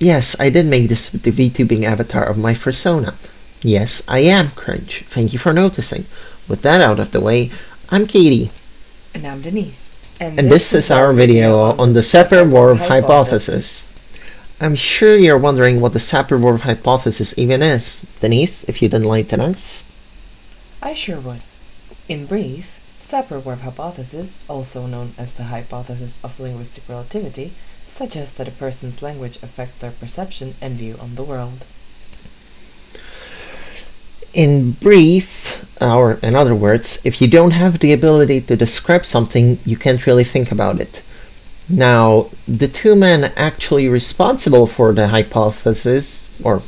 Yes, I did make this the VTubing avatar of my persona. Yes, I am cringe. Thank you for noticing. With that out of the way, I'm Katie. And I'm Denise. And this is our video on the Sapir-Whorf hypothesis. I'm sure you're wondering what the Sapir-Whorf hypothesis even is. Denise, if you'd enlighten us. I sure would. In brief, Sapir-Whorf hypothesis, also known as the hypothesis of linguistic relativity, suggests that a person's language affects their perception and view on the world. In brief, or in other words, if you don't have the ability to describe something, you can't really think about it. Now, the two men actually responsible for the hypothesis, or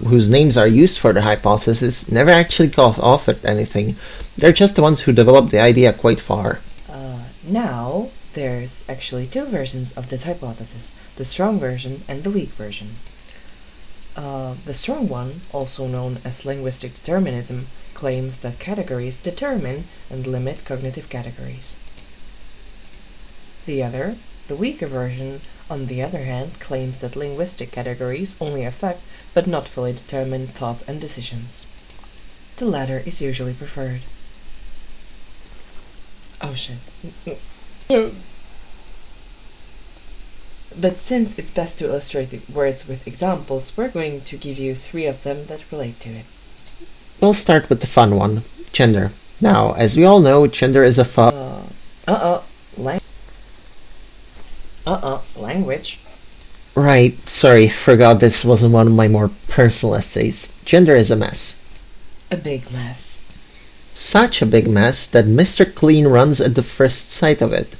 whose names are used for the hypothesis, never actually got offered anything. They're just the ones who developed the idea quite far. Now, there's actually two versions of this hypothesis, the strong version and the weak version. The strong one, also known as linguistic determinism, claims that categories determine and limit cognitive categories. The weaker version, on the other hand, claims that linguistic categories only affect but not fully determine thoughts and decisions. The latter is usually preferred. Oh shit. But since it's best to illustrate the words with examples, we're going to give you 3 of them that relate to it. We'll start with the fun one, gender. Now, as we all know, gender is a language. Right, sorry, forgot this wasn't one of my more personal essays. Gender is a mess. A big mess. Such a big mess that Mr. Clean runs at the first sight of it.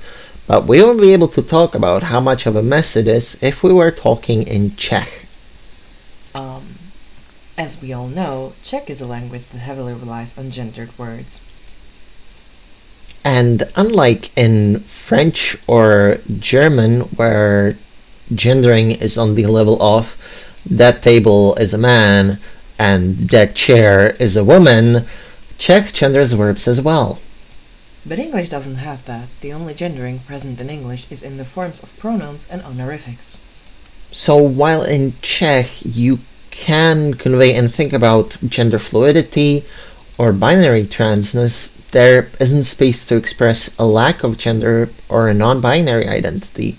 But we won't be able to talk about how much of a mess it is if we were talking in Czech. As we all know, Czech is a language that heavily relies on gendered words. And unlike in French or German, where gendering is on the level of that table is a man and that chair is a woman, Czech genders verbs as well. But English doesn't have that. The only gendering present in English is in the forms of pronouns and honorifics. So while in Czech you can convey and think about gender fluidity or binary transness, there isn't space to express a lack of gender or a non-binary identity.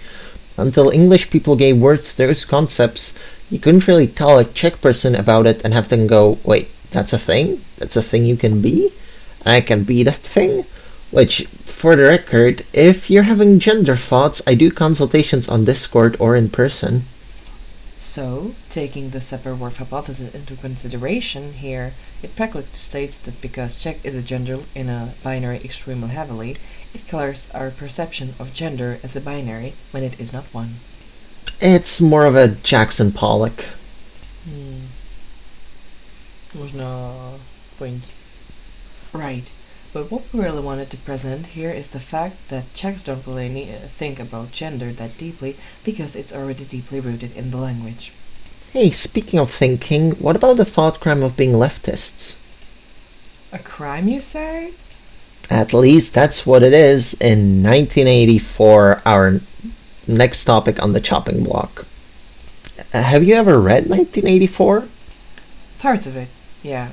Until English people gave words to those concepts, you couldn't really tell a Czech person about it and have them go, wait, that's a thing? That's a thing you can be? And I can be that thing? Which, for the record, if you're having gender thoughts, I do consultations on Discord or in person. So, taking the Sapir-Whorf hypothesis into consideration here, it practically states that because Czech is a gender in a binary extremely heavily, it colors our perception of gender as a binary when it is not one. It's more of a Jackson Pollock. Można point. Right. But what we really wanted to present here is the fact that Czechs don't really think about gender that deeply because it's already deeply rooted in the language. Hey, speaking of thinking, what about the thought crime of being leftists? A crime, you say? At least that's what it is in 1984, our next topic on the chopping block. Have you ever read 1984? Parts of it, yeah.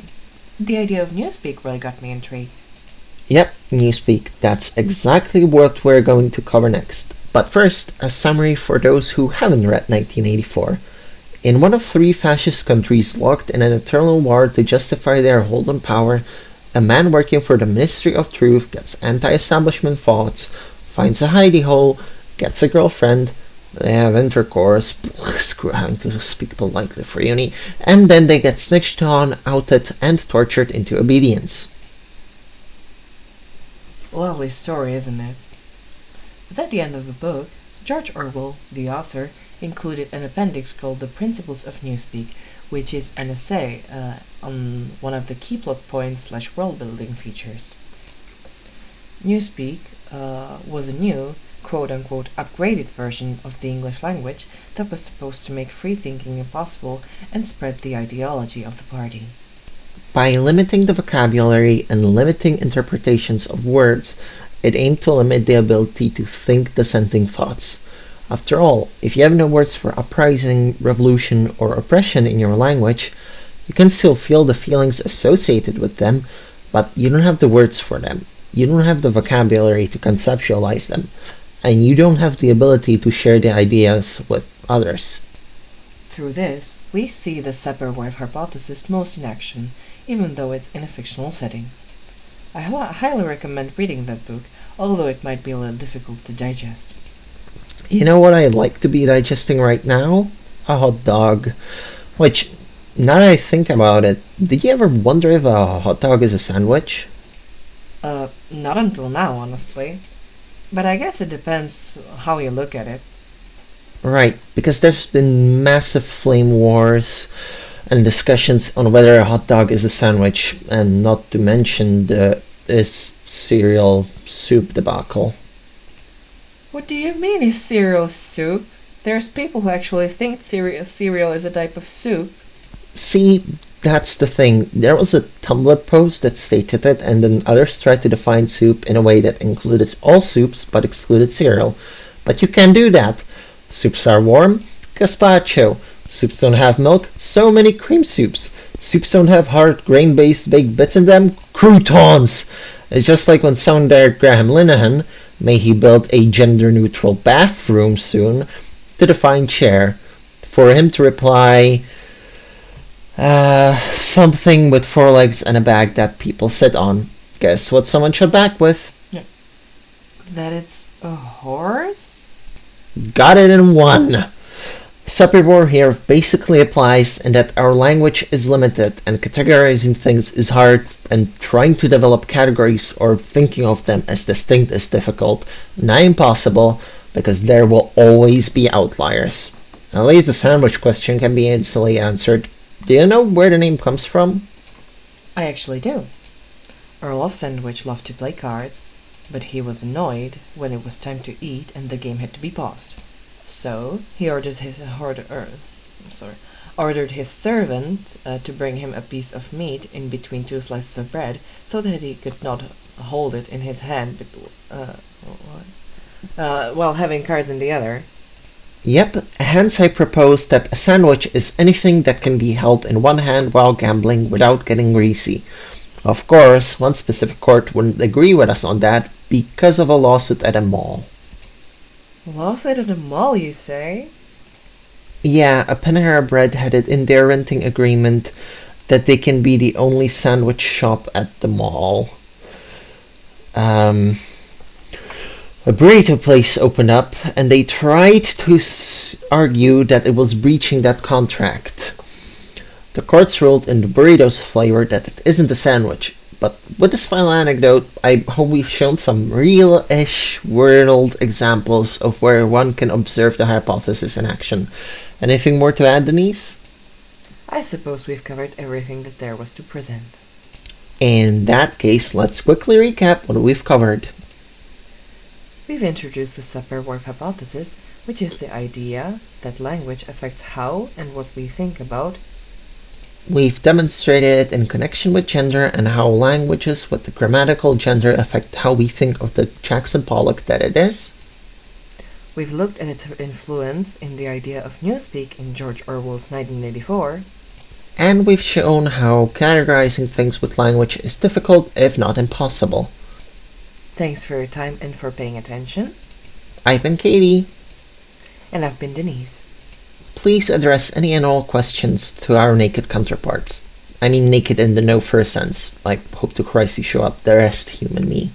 The idea of Newspeak really got me intrigued. Yep, Newspeak. That's exactly what we're going to cover next. But first, a summary for those who haven't read 1984. In one of 3 fascist countries locked in an eternal war to justify their hold on power, a man working for the Ministry of Truth gets anti-establishment thoughts, finds a hidey hole, gets a girlfriend, they have intercourse, screw having to speak politely for uni, and then they get snitched on, outed, and tortured into obedience. Lovely story, isn't it? But at the end of the book, George Orwell, the author, included an appendix called The Principles of Newspeak, which is an essay on one of the key plot points / world-building features. Newspeak was a new, quote-unquote, upgraded version of the English language that was supposed to make free thinking impossible and spread the ideology of the party. By limiting the vocabulary and limiting interpretations of words, it aimed to limit the ability to think dissenting thoughts. After all, if you have no words for uprising, revolution, or oppression in your language, you can still feel the feelings associated with them, but you don't have the words for them. You don't have the vocabulary to conceptualize them, and you don't have the ability to share the ideas with others. Through this, we see the Sapir-Whorf hypothesis most in action, even though it's in a fictional setting. I highly recommend reading that book, although it might be a little difficult to digest. You know what I'd like to be digesting right now? A hot dog. Which, now that I think about it, did you ever wonder if a hot dog is a sandwich? Not until now, honestly. But I guess it depends how you look at it. Right, because there's been massive flame wars and discussions on whether a hot dog is a sandwich, and not to mention the cereal soup debacle. What do you mean if cereal is soup? There's people who actually think cereal is a type of soup. See, that's the thing. There was a Tumblr post that stated it, and then others tried to define soup in a way that included all soups but excluded cereal. But you can't do that. Soups are warm, gazpacho. Soups don't have milk, so many cream soups. Soups don't have hard grain-based baked bits in them, croutons. It's just like when someone dared Graham Linehan, may he build a gender-neutral bathroom soon, to define chair, for him to reply, something with 4 legs and a bag that people sit on. Guess what someone should back with? That it's a horse? Got it in one! Sapir-Whorf here basically applies in that our language is limited and categorizing things is hard, and trying to develop categories or thinking of them as distinct is difficult, not impossible, because there will always be outliers. At least the sandwich question can be easily answered. Do you know where the name comes from? I actually do. Earl of Sandwich loved to play cards, but he was annoyed when it was time to eat and the game had to be paused. So he ordered his servant to bring him a piece of meat in between 2 slices of bread, so that he could not hold it in his hand while having cards in the other. Yep, hence I propose that a sandwich is anything that can be held in one hand while gambling without getting greasy. Of course, one specific court wouldn't agree with us on that because of a lawsuit at a mall. Lawsuit at a mall, you say? Yeah, a Panera Bread had it in their renting agreement that they can be the only sandwich shop at the mall. A burrito place opened up, and they tried to argue that it was breaching that contract. The courts ruled in the burrito's favor that it isn't a sandwich. But with this final anecdote, I hope we've shown some real-ish world examples of where one can observe the hypothesis in action. Anything more to add, Denise? I suppose we've covered everything that there was to present. In that case, let's quickly recap what we've covered. We've introduced the Sapir-Whorf hypothesis, which is the idea that language affects how and what we think about. We've demonstrated it in connection with gender and how languages with the grammatical gender affect how we think of the Jackson Pollock that it is. We've looked at its influence in the idea of newspeak in George Orwell's 1984. And we've shown how categorizing things with language is difficult, if not impossible. Thanks for your time and for paying attention. I've been Katie. And I've been Denise. Please address any and all questions to our naked counterparts. I mean naked in the no fur sense. I hope to Christ you show up the rest human me.